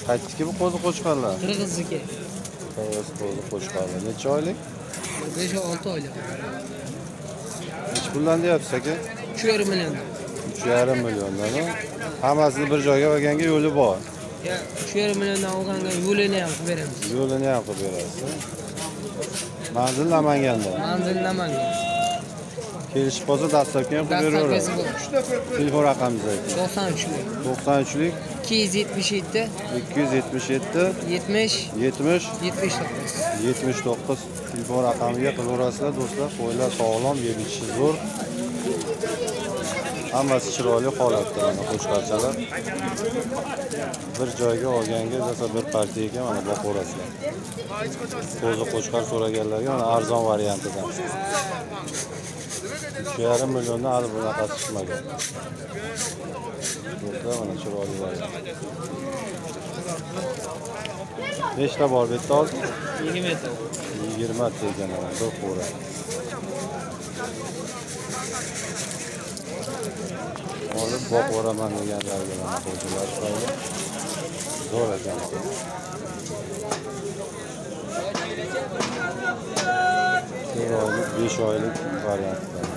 Qaytdiki bu qo'zi qo'chqarlar. Qirg'izniki. Qirg'iz qo'zi qo'chqarlar. Necha oylik? 5-6 oylik. Necha puldan deyapsiz aka? 3,5 million. 3,5 milliondan. Hammasini bir joyga olganga yo'li bor. Ya 3,5 milliondan olganga yo'lini ham qilib beramiz. Yo'lini ham qilib berasiz. Manzil Namanganda. Manzil Namangan. Kelishib qolsa dastlabki ham qilib beraveradi. Telefon raqamingizni ayting. 93 93lik 277 277 70 70 79. 79 telefon raqamiga qilaverasizlar do'stlar. Qo'ylar sog'lom, yeb-ichishi zo'r. Hammasi chiroyli holatda mana qo'chqarchalar. Bir joyga olganga esa bir partiyaga mana boqaverasizlar. Qo'zi qo'chqar so'raganlarga mana arzon variantidan. 3,5 milliondan hali bunaqasi chiqmagan. Do'stlar mana chiroyli variant. Nechta bor bu yerda hozir? 20 ta. 20 ta ekan mana bir qo'ra. Olib boqaman deganlarga mana qo'ydilar. Zo'r ekan. 1 oylik, 5 oylik variantlar.